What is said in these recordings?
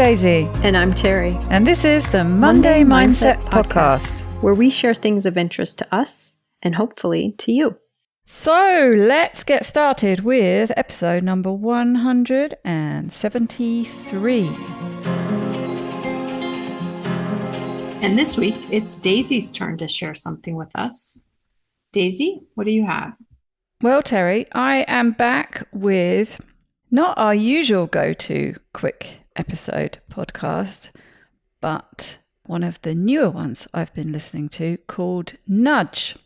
Daisy. And I'm Terri. And this is the Monday Mindset Podcast, where we share things of interest to us and hopefully to you. So let's get started with episode number 173. And this week, it's Daisy's turn to share something with us. Daisy, what do you have? Well, Terri, I am back with not our usual go-to quick episode podcast, but one of the newer ones I've been listening to called Nudge.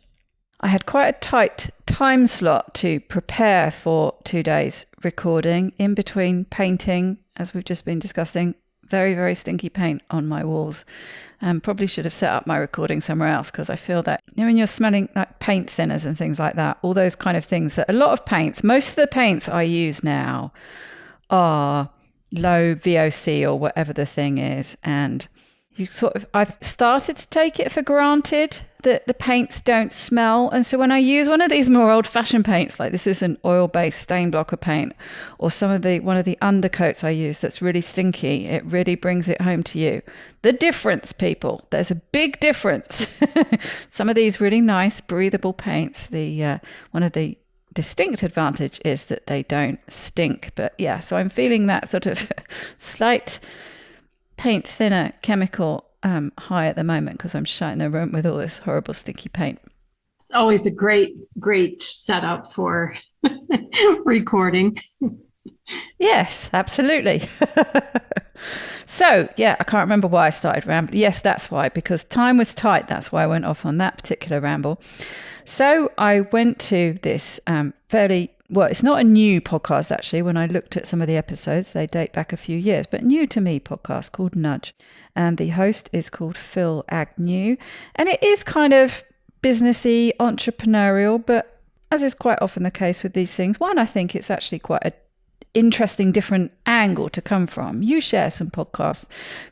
I had quite a tight time slot to prepare for 2 days recording in between painting, as we've just been discussing, very, very stinky paint on my walls. Probably should have set up my recording somewhere else, because I feel that, you know, when you're smelling like paint thinners and things like that, all those kind of things that a lot of paints, most of the paints I use now are low VOC or whatever the thing is. And I've started to take it for granted that the paints don't smell. And so when I use one of these more old-fashioned paints, like this is an oil-based stain blocker paint, or one of the undercoats I use that's really stinky, it really brings it home to you. The difference, people, there's a big difference. Some of these really nice breathable paints, one of the distinct advantage is that they don't stink. But yeah, so I'm feeling that sort of slight paint thinner chemical high at the moment, because I'm shut in a room with all this horrible stinky paint. It's always a great setup for recording. Yes, absolutely. So yeah, I can't remember why I started rambling. Yes, that's why, because time was tight. That's why I went off on that particular ramble. So I went to this it's not a new podcast actually. When I looked at some of the episodes, they date back a few years, but new to me podcast called Nudge. And the host is called Phil Agnew. And it is kind of businessy, entrepreneurial, but as is quite often the case with these things, one, I think it's actually quite an interesting, different angle to come from. You share some podcasts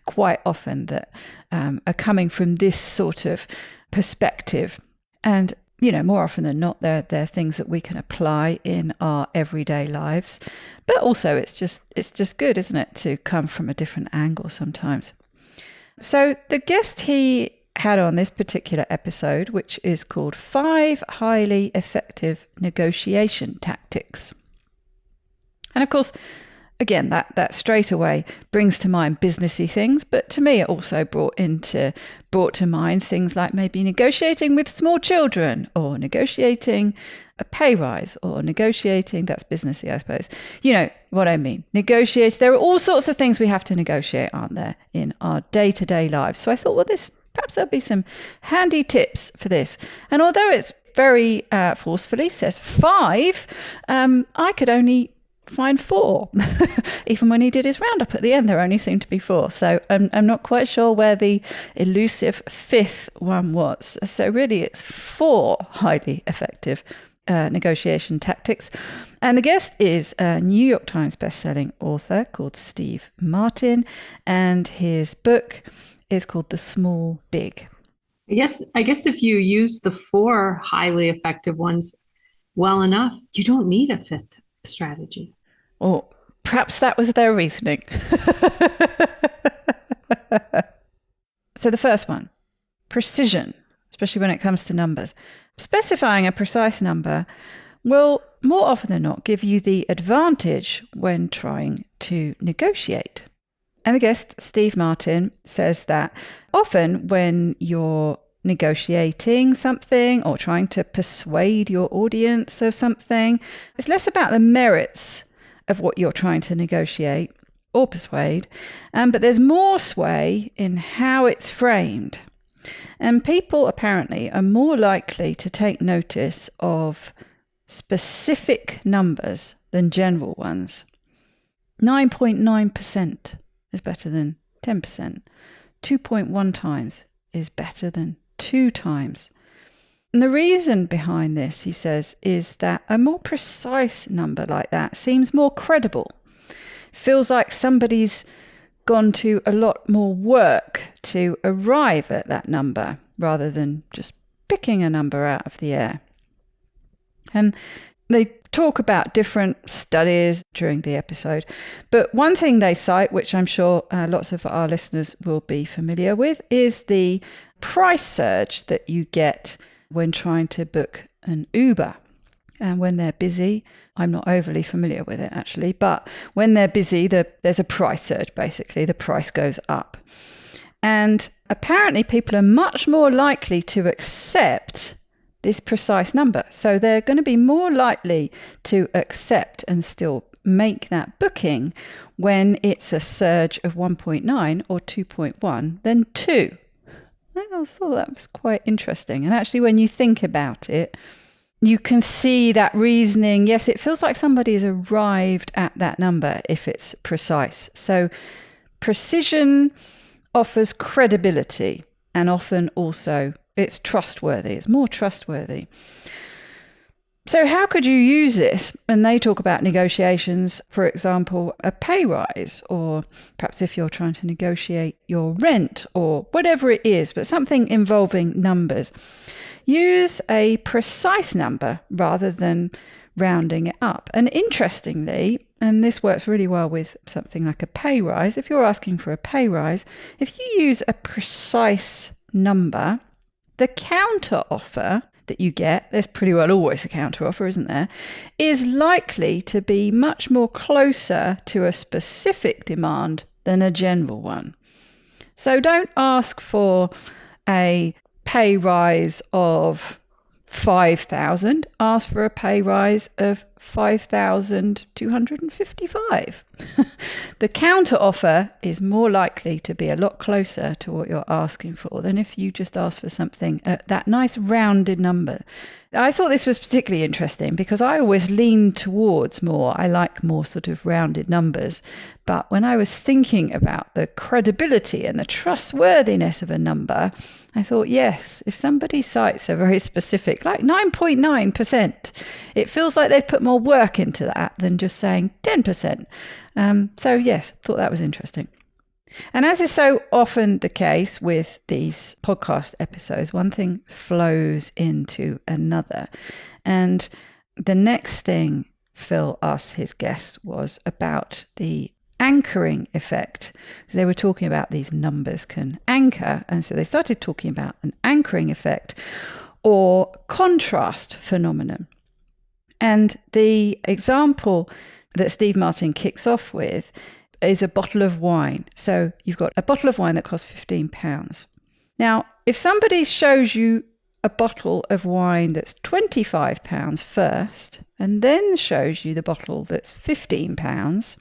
quite often that are coming from this sort of perspective. And you know, more often than not, they're things that we can apply in our everyday lives. But also it's just good, isn't it, to come from a different angle sometimes. So the guest he had on this particular episode, which is called 5 Highly Effective Negotiation Tactics. And of course, again, that straight away brings to mind businessy things, but to me it also brought to mind things like maybe negotiating with small children, or negotiating a pay rise, or negotiating, that's businessy, I suppose. You know what I mean. Negotiate. There are all sorts of things we have to negotiate, aren't there, in our day-to-day lives. So I thought, well, perhaps there'll be some handy tips for this. And although it's very forcefully says 5, I could only find 4. Even when he did his roundup at the end, there only seemed to be 4. So I'm not quite sure where the elusive 5th one was. So really it's 4 highly effective negotiation tactics. And the guest is a New York Times bestselling author called Steve Martin, and his book is called The Small Big. I guess if you use the 4 highly effective ones well enough, you don't need a 5th strategy. Or perhaps that was their reasoning. So the first one, precision, especially when it comes to numbers. Specifying a precise number will more often than not give you the advantage when trying to negotiate. And the guest, Steve Martin, says that often when you're negotiating something or trying to persuade your audience of something, it's less about the merits of what you're trying to negotiate or persuade, but there's more sway in how it's framed. And people apparently are more likely to take notice of specific numbers than general ones. 9.9% is better than 10%. 2.1 times is better than 2 times. And the reason behind this, he says, is that a more precise number like that seems more credible. Feels like somebody's gone to a lot more work to arrive at that number rather than just picking a number out of the air. And They talk about different studies during the episode, but one thing they cite, which I'm sure lots of our listeners will be familiar with, is the price surge that you get when trying to book an Uber. And when they're busy, I'm not overly familiar with it actually, but when they're busy, there's a price surge, basically. The price goes up. And apparently people are much more likely to accept this precise number. So they're going to be more likely to accept and still make that booking when it's a surge of 1.9 or 2.1 than 2. I thought that was quite interesting. And actually, when you think about it, you can see that reasoning. Yes, it feels like somebody's arrived at that number if it's precise. So precision offers credibility, and often also it's trustworthy. It's more trustworthy. So how could you use this? And they talk about negotiations, for example, a pay rise, or perhaps if you're trying to negotiate your rent or whatever it is, but something involving numbers. Use a precise number rather than rounding it up. And interestingly, and this works really well with something like a pay rise, if you're asking for a pay rise, if you use a precise number, the counter offer that you get, there's pretty well always a counter offer, isn't there, is likely to be much more closer to a specific demand than a general one. So don't ask for a pay rise of 5,000, ask for a pay rise of 5,255. The counter offer is more likely to be a lot closer to what you're asking for than if you just ask for something at that nice rounded number. I thought this was particularly interesting because I always lean towards I like more sort of rounded numbers. But when I was thinking about the credibility and the trustworthiness of a number, I thought, yes, if somebody cites a very specific, like 9.9%, it feels like they've put more work into that than just saying 10%. So yes, thought that was interesting. And as is so often the case with these podcast episodes, one thing flows into another. And the next thing Phil asked his guest was about the anchoring effect. So they were talking about these numbers can anchor. And so they started talking about an anchoring effect or contrast phenomenon. And the example that Steve Martin kicks off with is a bottle of wine. So you've got a bottle of wine that costs £15. Now, if somebody shows you a bottle of wine that's £25 first, and then shows you the bottle that's £15,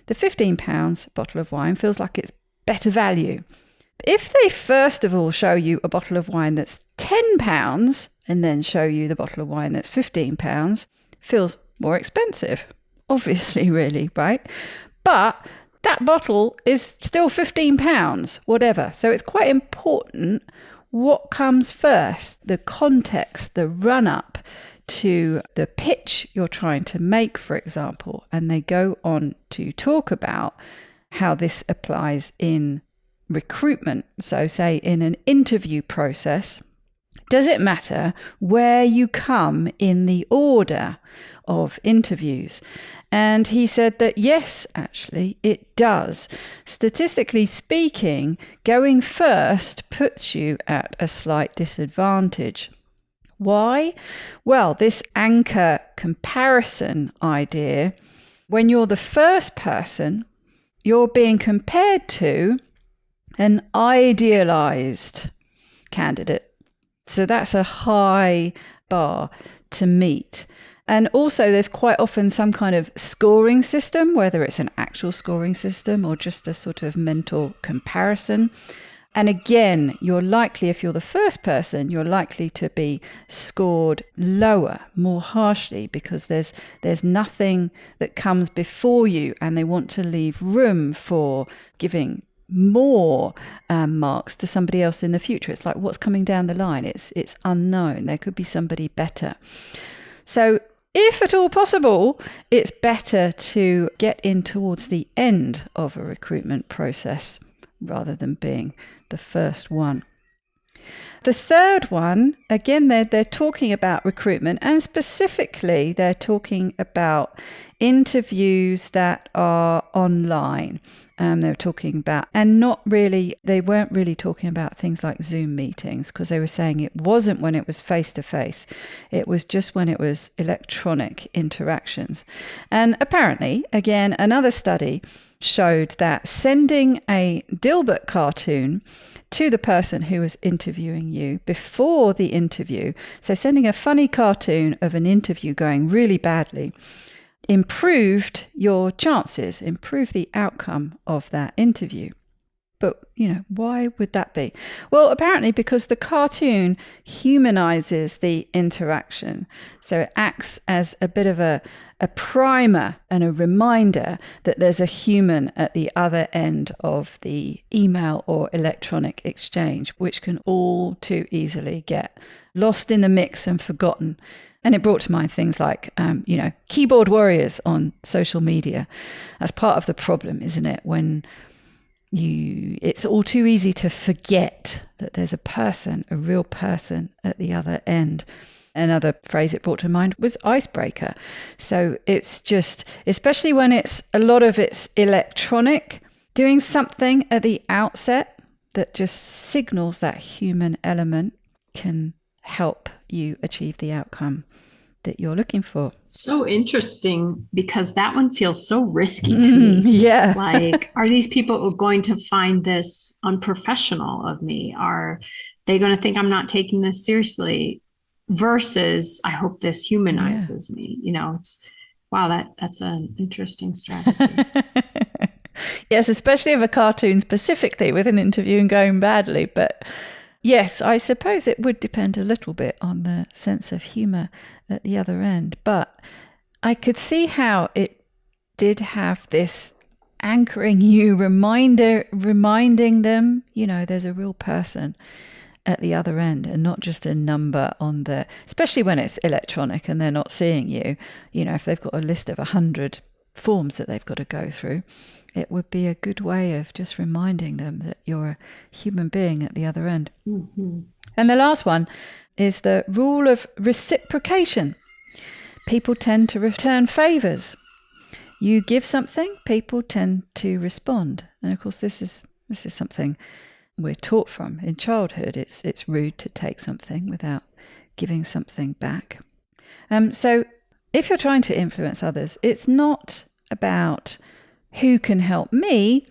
the £15 bottle of wine feels like it's better value. If they first of all show you a bottle of wine that's £10 and then show you the bottle of wine that's £15, feels more expensive. Obviously, really, right? But that bottle is still £15, whatever. So it's quite important what comes first, the context, the run-up to the pitch you're trying to make, for example. And they go on to talk about how this applies in recruitment. So say in an interview process, does it matter where you come in the order of interviews? And he said that yes, actually, it does. Statistically speaking, going first puts you at a slight disadvantage. Why? Well, this anchor comparison idea, when you're the first person, you're being compared to an idealized candidate. So that's a high bar to meet. And also there's quite often some kind of scoring system, whether it's an actual scoring system or just a sort of mental comparison. And again, you're likely, if you're the first person, you're likely to be scored lower, more harshly, because there's nothing that comes before you, and they want to leave room for giving more marks to somebody else in the future. It's like what's coming down the line. It's unknown. There could be somebody better. So if at all possible, it's better to get in towards the end of a recruitment process rather than being the first one. The third one, again, they're talking about recruitment, and specifically they're talking about interviews that are online. They were talking about, and they weren't really talking about things like Zoom meetings, because they were saying it wasn't when it was face to face. It was just when it was electronic interactions. And apparently, again, another study showed that sending a Dilbert cartoon to the person who was interviewing you before the interview, so sending a funny cartoon of an interview going really badly, improved your chances, improved the outcome of that interview. But, why would that be? Well, apparently because the cartoon humanizes the interaction. So it acts as a bit of a primer and a reminder that there's a human at the other end of the email or electronic exchange, which can all too easily get lost in the mix and forgotten. And it brought to mind things like, keyboard warriors on social media. That's part of the problem, isn't it? When it's all too easy to forget that there's a real person at the other end. Another phrase it brought to mind was icebreaker. So it's just, especially when a lot of it's electronic, doing something at the outset that just signals that human element can help you achieve the outcome that you're looking for. So interesting, because that one feels so risky to me. Yeah. Like, are these people going to find this unprofessional of me? Are they going to think I'm not taking this seriously? Versus, I hope this humanizes me. That's an interesting strategy. Yes, especially of a cartoon specifically with an interview and going badly. But yes, I suppose it would depend a little bit on the sense of humour at the other end. But I could see how it did have this anchoring you, reminding them, there's a real person at the other end and not just a number especially when it's electronic and they're not seeing you. If they've got a list of 100 forms that they've got to go through, it would be a good way of just reminding them that you're a human being at the other end. Mm-hmm. And the last one is the rule of reciprocation. People tend to return favors. You give something, people tend to respond. And of course, this is something we're taught from in childhood. It's rude to take something without giving something back. So if you're trying to influence others, it's not about who can help me,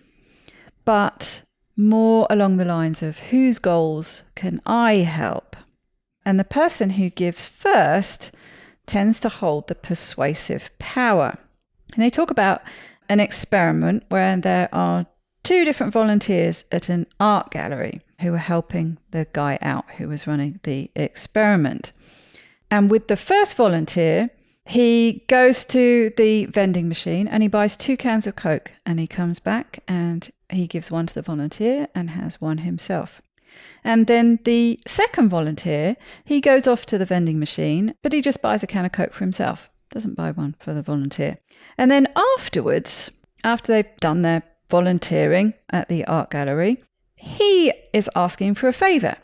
but more along the lines of whose goals can I help? And the person who gives first tends to hold the persuasive power. And they talk about an experiment where there are 2 different volunteers at an art gallery who were helping the guy out who was running the experiment. And with the first volunteer, he goes to the vending machine and he buys 2 cans of Coke, and he comes back and he gives one to the volunteer and has one himself. And then the second volunteer, he goes off to the vending machine, but he just buys a can of Coke for himself, doesn't buy one for the volunteer. And then afterwards, after they've done their volunteering at the art gallery, he is asking for a favour.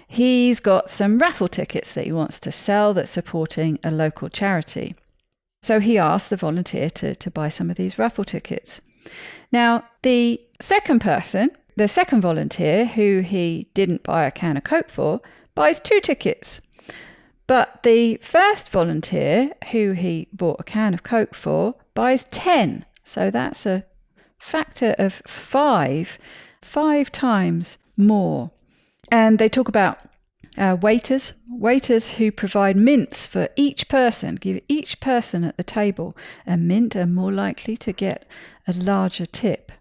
He's got some raffle tickets that he wants to sell that's supporting a local charity. So he asks the volunteer to buy some of these raffle tickets. Now, the second volunteer, who he didn't buy a can of Coke for, buys 2 tickets. But the first volunteer, who he bought a can of Coke for, buys 10. So that's a factor of 5 times more. And they talk about waiters who provide mints for each person, give each person at the table a mint, are more likely to get a larger tip.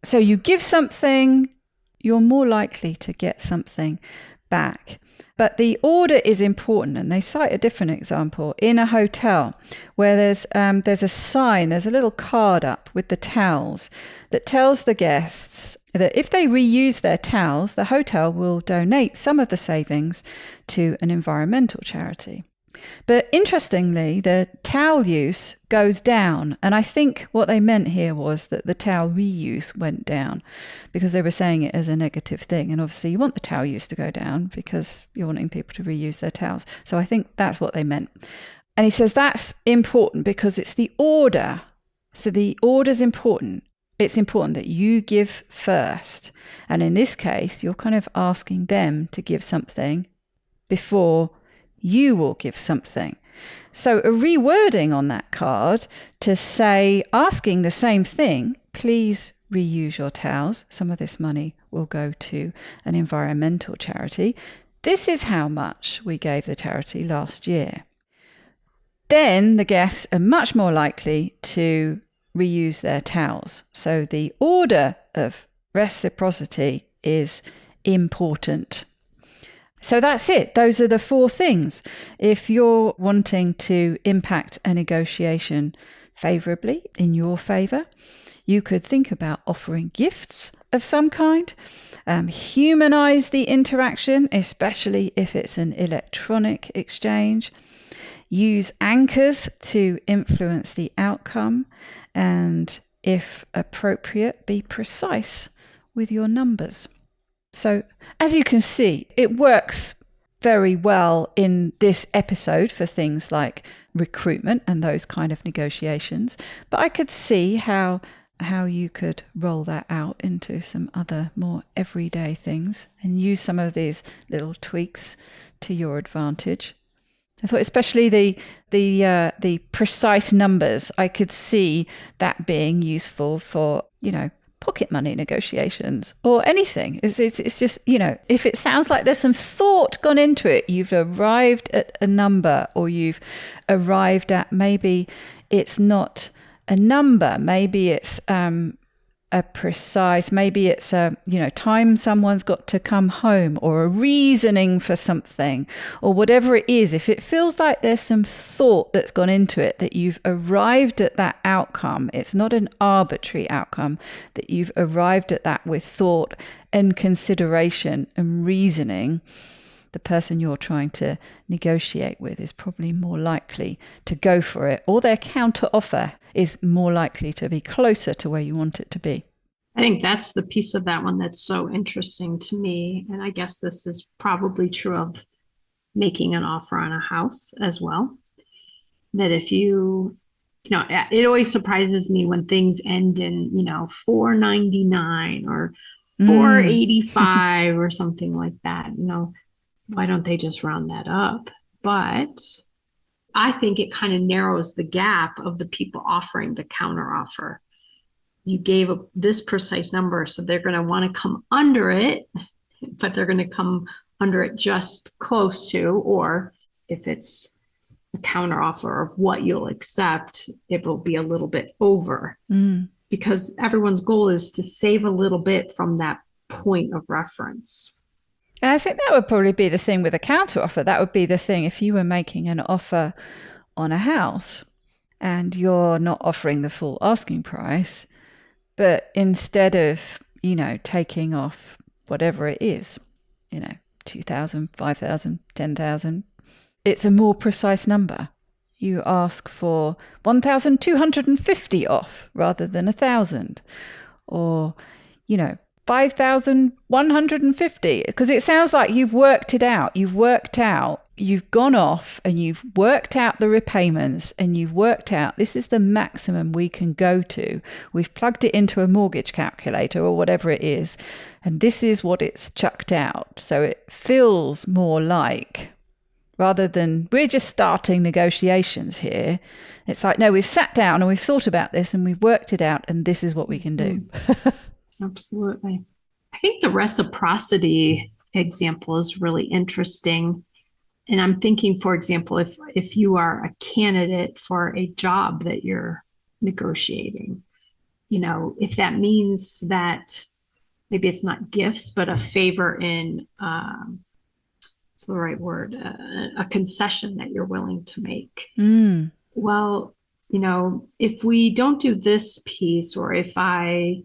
So you give something, you're more likely to get something back. But the order is important, and they cite a different example in a hotel where there's a sign, there's a little card up with the towels that tells the guests that if they reuse their towels, the hotel will donate some of the savings to an environmental charity. But interestingly, the towel use goes down. And I think what they meant here was that the towel reuse went down because they were saying it as a negative thing. And obviously, you want the towel use to go down because you're wanting people to reuse their towels. So I think that's what they meant. And he says that's important because it's the order. So the order's important. It's important that you give first. And in this case, you're kind of asking them to give something before you will give something. So a rewording on that card to say, asking the same thing, please reuse your towels. Some of this money will go to an environmental charity. This is how much we gave the charity last year. Then the guests are much more likely to reuse their towels. So the order of reciprocity is important. So that's it. Those are the 4 things. If you're wanting to impact a negotiation favourably in your favour, you could think about offering gifts of some kind, humanise the interaction, especially if it's an electronic exchange, use anchors to influence the outcome, and if appropriate, be precise with your numbers. So as you can see, it works very well in this episode for things like recruitment and those kind of negotiations. But I could see how you could roll that out into some other more everyday things and use some of these little tweaks to your advantage. I thought especially the precise numbers, I could see that being useful for, pocket money negotiations or anything. It's just, if it sounds like there's some thought gone into it, you've arrived at a number, or you've arrived at, maybe it's not a number, maybe it's a precise, maybe it's a, time someone's got to come home, or a reasoning for something, or whatever it is. If it feels like there's some thought that's gone into it, that you've arrived at that outcome, it's not an arbitrary outcome, that you've arrived at that with thought and consideration and reasoning, the person you're trying to negotiate with is probably more likely to go for it, or their counter offer is more likely to be closer to where you want it to be. I think that's the piece of that one that's so interesting to me. And I guess this is probably true of making an offer on a house as well. That if it always surprises me when things end in, $499 or $485 or something like that. Why don't they just round that up? But I think it kind of narrows the gap of the people offering the counter offer. You gave this precise number, so they're going to want to come under it, but they're going to come under it just close to, or if it's a counter offer of what you'll accept, it will be a little bit over, because everyone's goal is to save a little bit from that point of reference. And I think that would probably be the thing with a counter offer. That would be the thing if you were making an offer on a house and you're not offering the full asking price, but instead of, taking off whatever it is, 2,000, 5,000, 10,000, it's a more precise number. You ask for 1,250 off rather than 1,000, or, 5,150, because it sounds like you've worked it out. You've gone off and you've worked out the repayments, and you've worked out this is the maximum we can go to. We've plugged it into a mortgage calculator or whatever it is, and this is what it's chucked out. So it feels more like, rather than we're just starting negotiations here, it's like, no, we've sat down and we've thought about this and we've worked it out, and this is what we can do. Absolutely. I think the reciprocity example is really interesting. And I'm thinking, for example, if you are a candidate for a job that you're negotiating, if that means that maybe it's not gifts, but a favor in, what's the right word, a concession that you're willing to make. Well, if we don't do this piece, or if I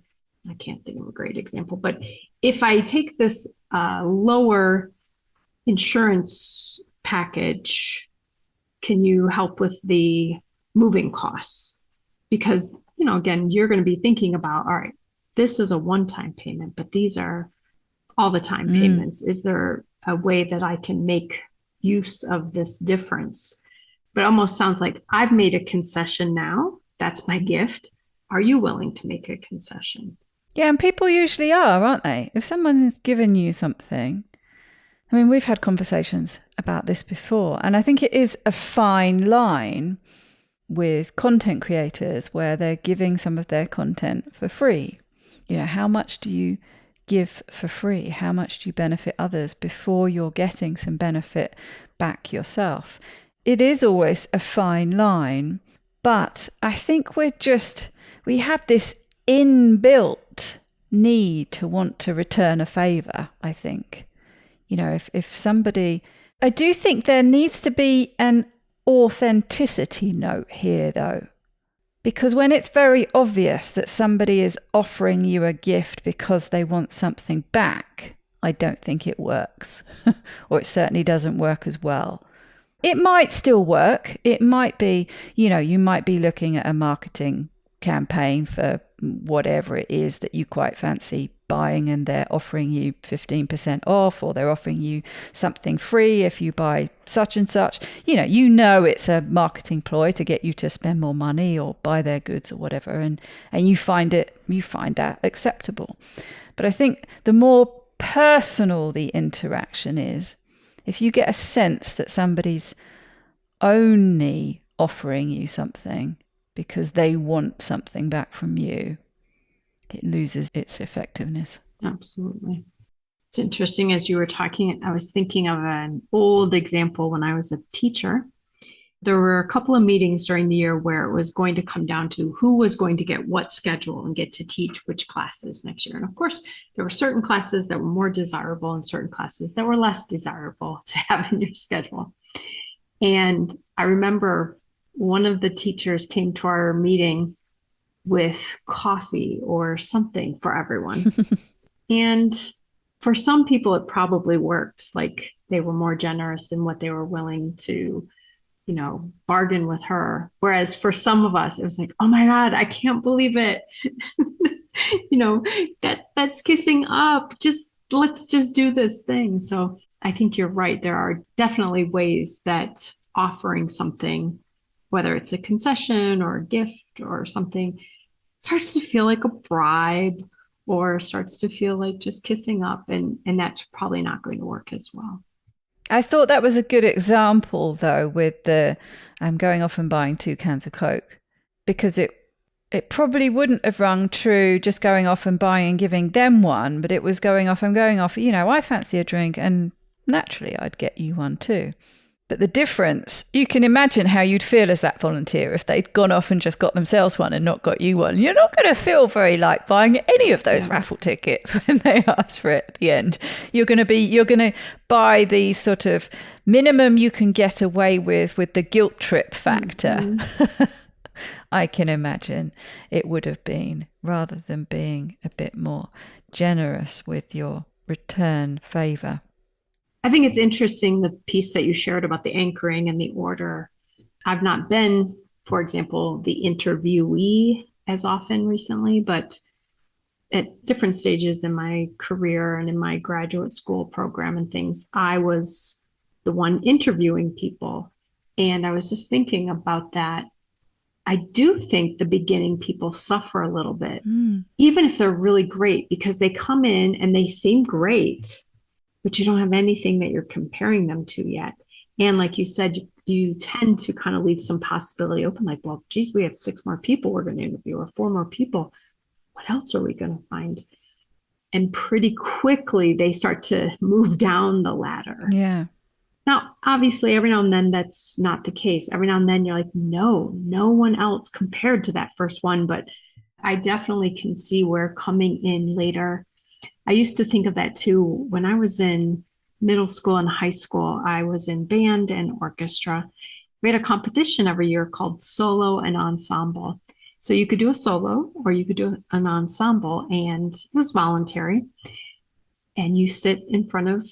can't think of a great example, but if I take this lower insurance package, can you help with the moving costs? Because, again, you're going to be thinking about, all right, this is a one-time payment, but these are all the time payments. Is there a way that I can make use of this difference? But it almost sounds like I've made a concession now. That's my gift. Are you willing to make a concession? Yeah, and people usually are, aren't they? If someone has given you something, I mean, we've had conversations about this before, and I think it is a fine line with content creators where they're giving some of their content for free. How much do you give for free? How much do you benefit others before you're getting some benefit back yourself? It is always a fine line, but I think we have this inbuilt need to want to return a favor, I think. If somebody, I do think there needs to be an authenticity note here, though, because when it's very obvious that somebody is offering you a gift because they want something back, I don't think it works, or it certainly doesn't work as well. It might still work. It might be, you might be looking at a marketing campaign for whatever it is that you quite fancy buying, and they're offering you 15% off, or they're offering you something free if you buy such and such. It's a marketing ploy to get you to spend more money or buy their goods or whatever, and you find that acceptable. But I think the more personal the interaction is, if you get a sense that somebody's only offering you something because they want something back from you, it loses its effectiveness. Absolutely. It's interesting, as you were talking, I was thinking of an old example when I was a teacher. There were a couple of meetings during the year where it was going to come down to who was going to get what schedule and get to teach which classes next year. And of course, there were certain classes that were more desirable and certain classes that were less desirable to have in your schedule. And I remember one of the teachers came to our meeting with coffee or something for everyone. And for some people, it probably worked. Like they were more generous in what they were willing to, bargain with her. Whereas for some of us, it was like, oh my God, I can't believe it. That's kissing up. Let's just do this thing. So I think you're right. There are definitely ways that offering something, whether it's a concession or a gift or something, starts to feel like a bribe or starts to feel like just kissing up. And that's probably not going to work as well. I thought that was a good example, though, with the going off and buying 2 cans of Coke, because it probably wouldn't have rung true just going off and buying and giving them one, but it was going off, I fancy a drink, and naturally I'd get you one too. But the difference, you can imagine how you'd feel as that volunteer if they'd gone off and just got themselves one and not got you one. You're not going to feel very like buying any of those raffle tickets when they ask for it at the end. You're going to buy the sort of minimum you can get away with the guilt trip factor. Mm-hmm. I can imagine it would have been, rather than being a bit more generous with your return favor. I think it's interesting, the piece that you shared about the anchoring and the order. I've not been, for example, the interviewee as often recently, but at different stages in my career and in my graduate school program and things, I was the one interviewing people. And I was just thinking about that. I do think the beginning people suffer a little bit, even if they're really great, because they come in and they seem great, but you don't have anything that you're comparing them to yet. And like you said, you tend to kind of leave some possibility open, like, well, geez, we have 6 more people we're going to interview, or 4 more people. What else are we going to find? And pretty quickly, they start to move down the ladder. Yeah. Now, obviously, every now and then, that's not the case. Every now and then, you're like, no one else compared to that first one. But I definitely can see where coming in later. I used to think of that too. When I was in middle school and high school, I was in band and orchestra. We had a competition every year called solo and ensemble. So you could do a solo or you could do an ensemble, and it was voluntary. And you sit in front of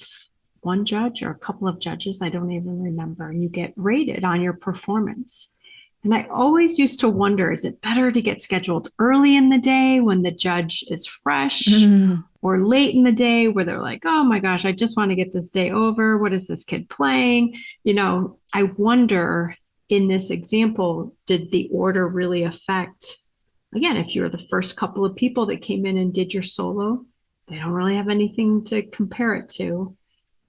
one judge or a couple of judges, I don't even remember, and you get rated on your performance. And I always used to wonder, is it better to get scheduled early in the day when the judge is fresh, or late in the day where they're like, oh my gosh, I just want to get this day over. What is this kid playing? I wonder, in this example, did the order really affect, again, if you're the first couple of people that came in and did your solo, they don't really have anything to compare it to.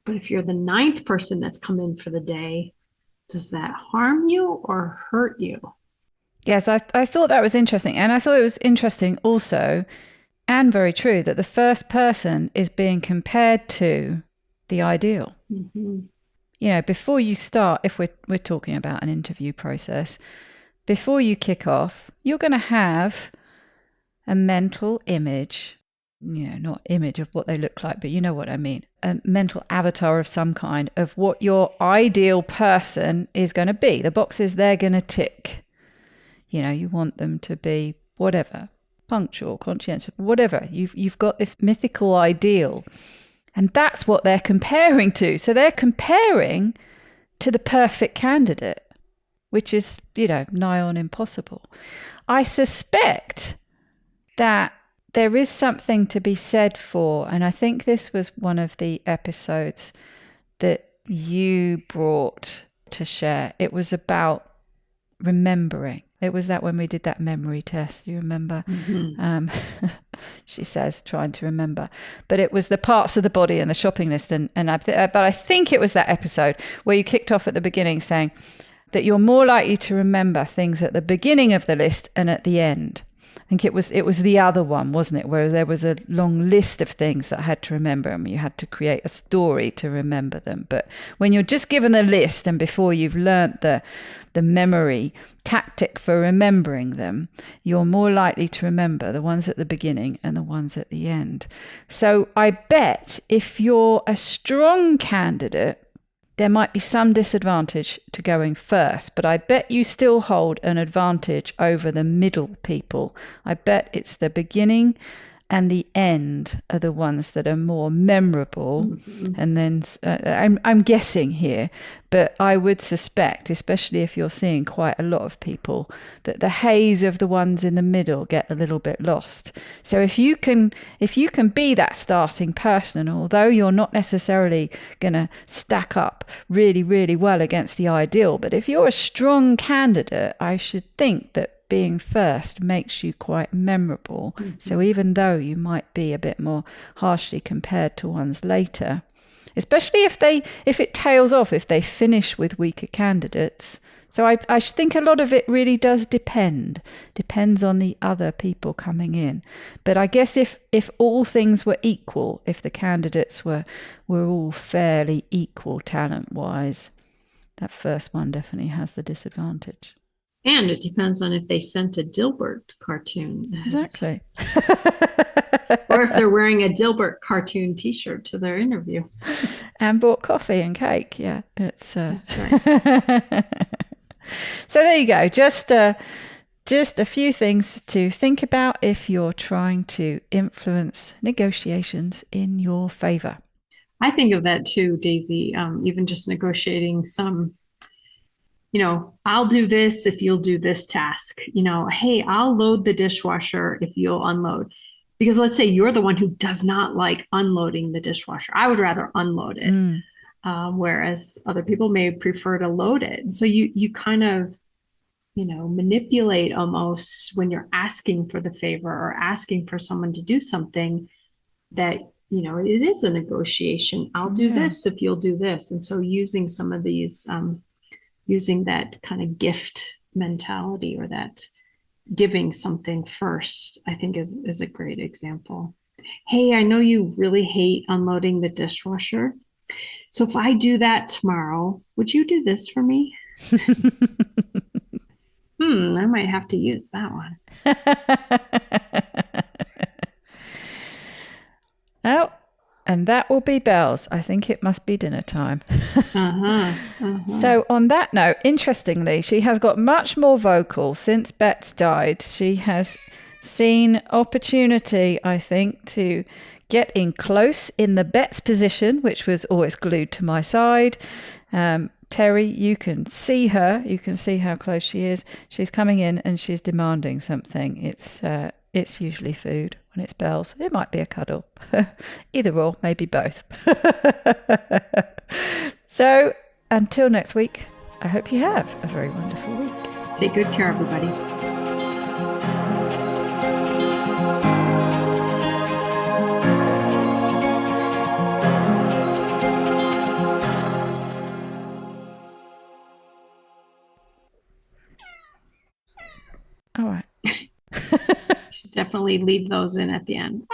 But if you're the 9th person that's come in for the day, does that harm you or hurt you? Yes, I thought that was interesting. And I thought it was interesting also, and very true, that the first person is being compared to the ideal. Mm-hmm. Before you start, if we're talking about an interview process, before you kick off, you're going to have a mental image, not image of what they look like, but you know what I mean, a mental avatar of some kind of what your ideal person is going to be, the boxes they're going to tick. You want them to be whatever, punctual, conscientious, whatever. You've got this mythical ideal, and that's what they're comparing to. So they're comparing to the perfect candidate, which is, nigh on impossible. I suspect that there is something to be said for, and I think this was one of the episodes that you brought to share. It was about remembering. It was that when we did that memory test, you remember? Mm-hmm. She says, trying to remember. But it was the parts of the body and the shopping list. But I think it was that episode where you kicked off at the beginning saying that you're more likely to remember things at the beginning of the list and at the end. I think it was the other one, wasn't it? Where there was a long list of things that I had to remember, and you had to create a story to remember them. But when you're just given the list and before you've learnt the memory tactic for remembering them, you're more likely to remember the ones at the beginning and the ones at the end. So I bet if you're a strong candidate, there might be some disadvantage to going first, but I bet you still hold an advantage over the middle people. I bet it's the beginning and the end are the ones that are more memorable. Mm-hmm. And then I'm guessing here, but I would suspect, especially if you're seeing quite a lot of people, that the haze of the ones in the middle get a little bit lost. So if you can be that starting person, although you're not necessarily going to stack up really, really well against the ideal, but if you're a strong candidate, I should think that being first makes you quite memorable. Mm-hmm. So even though you might be a bit more harshly compared to ones later, especially if it tails off, if they finish with weaker candidates. So I think a lot of it really does depends on the other people coming in. But I guess if all things were equal, if the candidates were all fairly equal talent-wise, that first one definitely has the disadvantage. And it depends on if they sent a Dilbert cartoon. Exactly. Or if they're wearing a Dilbert cartoon T-shirt to their interview. And bought coffee and cake. Yeah, that's right. So there you go. Just a few things to think about if you're trying to influence negotiations in your favor. I think of that too, Daisy. Even just negotiating some, I'll do this if you'll do this task. Hey, I'll load the dishwasher if you'll unload. Because let's say you're the one who does not like unloading the dishwasher. I would rather unload it. Whereas other people may prefer to load it. And so you kind of, manipulate almost when you're asking for the favor or asking for someone to do something that, it is a negotiation. I'll do this if you'll do this. And so using some of these, using that kind of gift mentality or that giving something first, I think is a great example. Hey, I know you really hate unloading the dishwasher. So if I do that tomorrow, would you do this for me? I might have to use that one. Oh, and that will be bells. I think it must be dinner time. So on that note, interestingly, she has got much more vocal since Bet's died. She has seen opportunity, I think, to get in close in the Bet's position, which was always glued to my side. Terri, you can see her. You can see how close she is. She's coming in and she's demanding something. It's usually food. When it's bells, it might be a cuddle. Either or, maybe both. So until next week, I hope you have a very wonderful week. Take good care, everybody. All right. Should definitely leave those in at the end.